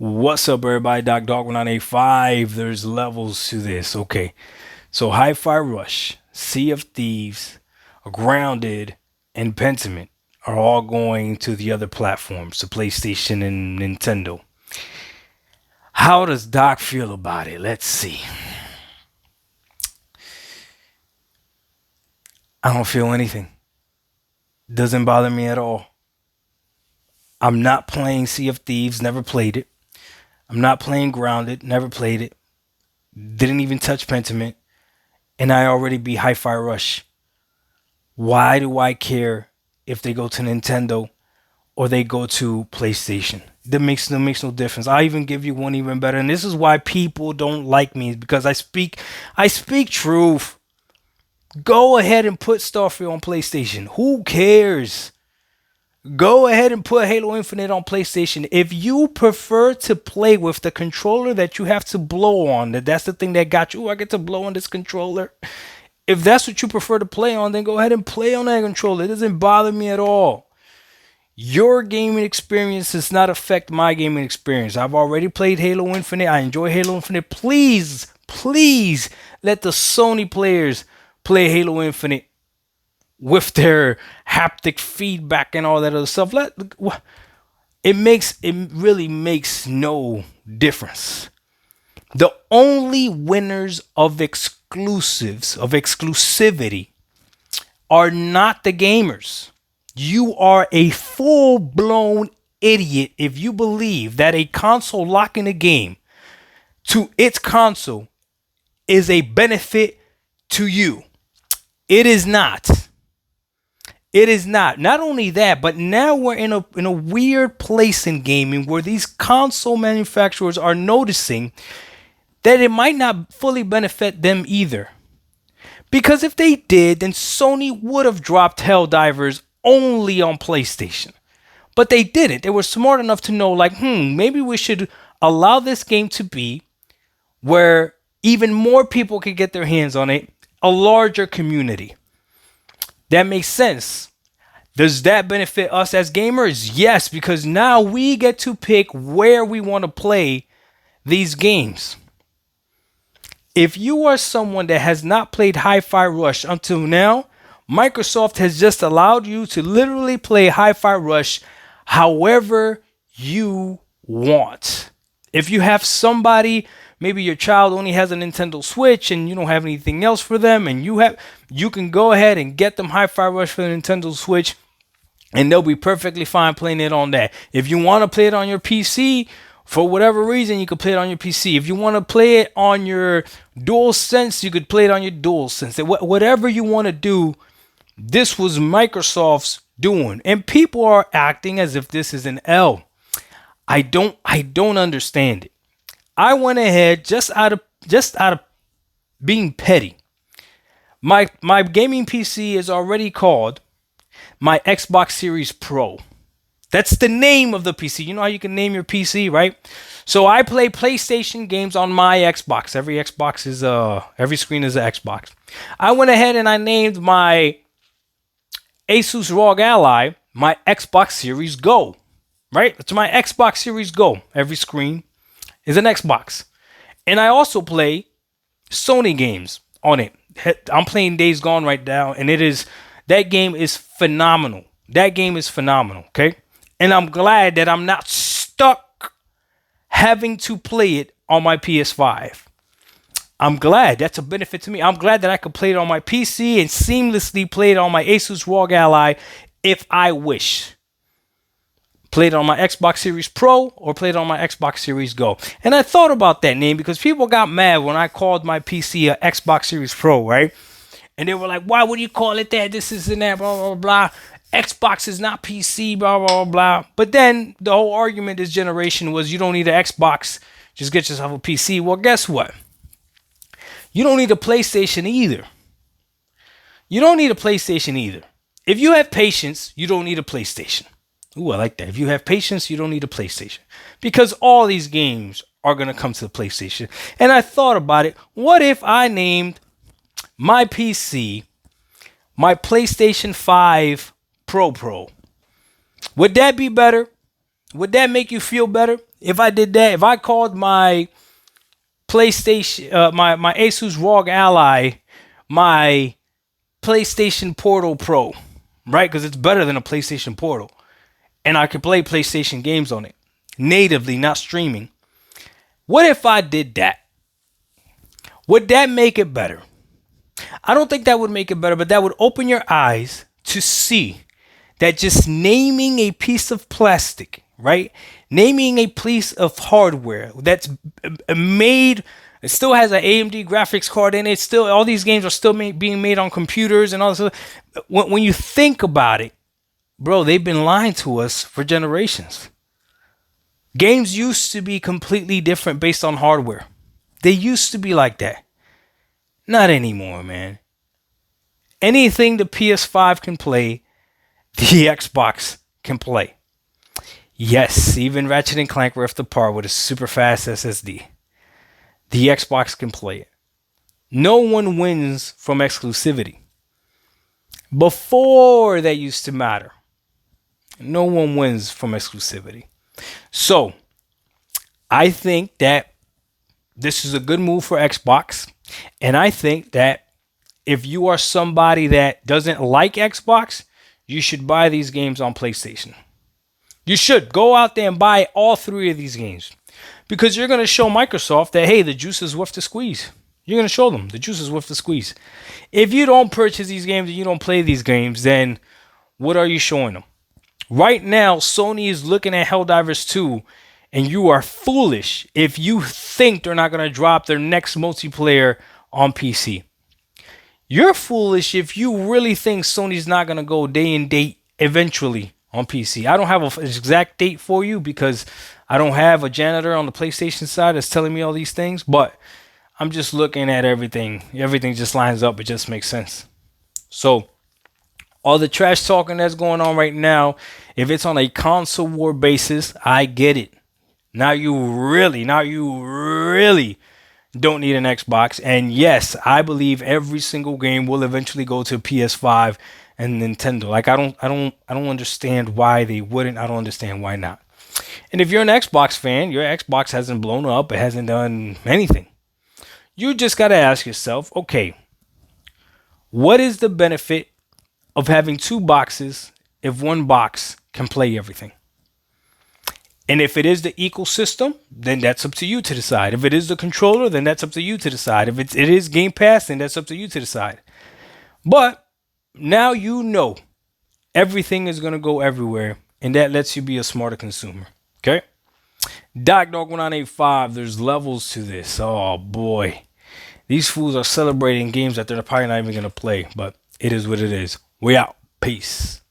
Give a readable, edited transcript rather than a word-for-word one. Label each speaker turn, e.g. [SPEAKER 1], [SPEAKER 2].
[SPEAKER 1] What's up, everybody? Dog 1985. There's levels to this. Okay, so Hi-Fi Rush, Sea of Thieves, Grounded, and Pentiment are all going to the other platforms, the PlayStation and Nintendo. How does Doc feel about it? Let's see. I don't feel anything. Doesn't bother me at all. I'm not playing Sea of Thieves, never played it. I'm not playing Grounded, never played it. Didn't even touch Pentiment, and I already beat Hi-Fi Rush. Why do I care if they go to Nintendo or they go to PlayStation? That makes no difference. I even give you one even better, and this is why people don't like me, because I speak truth. Go ahead and put Starfield on PlayStation. Who cares? Go ahead and put Halo Infinite on PlayStation. If you prefer to play with the controller that you have to blow on, that's the thing that got you. I get to blow on this controller. If that's what you prefer to play on, then go ahead and play on that controller. It doesn't bother me at all. Your gaming experience does not affect my gaming experience. I've already played Halo Infinite. I enjoy Halo Infinite. Please let the Sony players play Halo Infinite with their haptic feedback and all that other stuff. It really makes no difference. The only winners of exclusivity are not the gamers. You are a full-blown idiot if you believe that a console locking a game to its console is a benefit to you. It is not. It is not. Not only that, but now we're in a weird place in gaming where these console manufacturers are noticing that it might not fully benefit them either. Because if they did, then Sony would have dropped Helldivers only on PlayStation. But they didn't. They were smart enough to know, like, maybe we should allow this game to be where even more people could get their hands on it, a larger community. That makes sense. Does that benefit us as gamers? Yes, because now we get to pick where we want to play these games. If you are someone that has not played Hi-Fi Rush until now, Microsoft has just allowed you to literally play Hi-Fi Rush however you want. If you have somebody, maybe your child only has a Nintendo Switch and you don't have anything else for them, and you can go ahead and get them Hi-Fi Rush for the Nintendo Switch, and they'll be perfectly fine playing it on that. If you want to play it on your PC, for whatever reason, you can play it on your PC. If you want to play it on your DualSense, you could play it on your DualSense. Whatever you want to do, this was Microsoft's doing. And people are acting as if this is an L. I don't understand it. I went ahead just out of being petty. My gaming PC is already called my Xbox Series Pro. That's the name of the PC. You know how you can name your PC, right? So I play PlayStation games on my Xbox. Every screen is an Xbox. I went ahead and I named my Asus ROG Ally my Xbox Series Go. Right? It's my Xbox Series Go. Every screen is an Xbox. And I also play Sony games on it. I'm playing Days Gone right now, and that game is phenomenal. Okay? And I'm glad that I'm not stuck having to play it on my PS5. I'm glad. That's a benefit to me. I'm glad that I could play it on my PC and seamlessly play it on my Asus ROG Ally if I wish. Play it on my Xbox Series Pro or play it on my Xbox Series Go. And I thought about that name because people got mad when I called my PC a Xbox Series Pro, right? And they were like, why would you call it that? This is and that, blah, blah, blah. Xbox is not PC, blah, blah, blah. But then the whole argument this generation was you don't need an Xbox. Just get yourself a PC. Well, guess what? You don't need a PlayStation either. If you have patience, you don't need a PlayStation. Ooh, I like that. If you have patience, you don't need a PlayStation. Because all these games are going to come to the PlayStation. And I thought about it. What if I named my PC my PlayStation 5 Pro? Would that be better? Would that make you feel better? If I did that, if I called my PlayStation, my Asus ROG Ally, my PlayStation Portal Pro, right? Because it's better than a PlayStation Portal, and I could play PlayStation games on it natively, not streaming. What if I did that? Would that make it better? I don't think that would make it better, but that would open your eyes to see that just naming a piece of plastic, right? Naming a piece of hardware that's made, it still has an AMD graphics card in it. Still, all these games are still being made on computers and all this. When you think about it, bro, they've been lying to us for generations. Games used to be completely different based on hardware. They used to be like that. Not anymore, man. Anything the PS5 can play, the Xbox can play. Yes, even Ratchet and Clank Rift Apart with a super fast SSD. The Xbox can play it. No one wins from exclusivity. Before that used to matter. No one wins from exclusivity. So, I think that this is a good move for Xbox. And I think that if you are somebody that doesn't like Xbox, you should buy these games on PlayStation. You should go out there and buy all three of these games, because you're going to show Microsoft that, hey, the juice is worth the squeeze. You're going to show them the juice is worth the squeeze. If you don't purchase these games and you don't play these games, then what are you showing them? Right now, Sony is looking at Helldivers 2, and you are foolish if you think they're not going to drop their next multiplayer on PC. You're foolish if you really think Sony's not going to go day and date eventually on PC. I don't have an exact date for you because I don't have a janitor on the PlayStation side that's telling me all these things, but I'm just looking at everything. Everything just lines up. It just makes sense. So, all the trash talking that's going on right now, if it's on a console war basis, I get it. Now you really don't need an Xbox. And yes, I believe every single game will eventually go to PS5 and Nintendo. Like I don't understand why they wouldn't. I don't understand why not. And if you're an Xbox fan, your Xbox hasn't blown up. It hasn't done anything. You just got to ask yourself, okay, what is the benefit of having two boxes if one box can play everything? And if it is the ecosystem, then that's up to you to decide. If it is the controller, then that's up to you to decide. If it is Game Pass, then that's up to you to decide. But now you know everything is going to go everywhere, and that lets you be a smarter consumer. Okay? DocDog1985, there's levels to this. Oh, boy. These fools are celebrating games that they're probably not even going to play, but it is what it is. We out. Peace.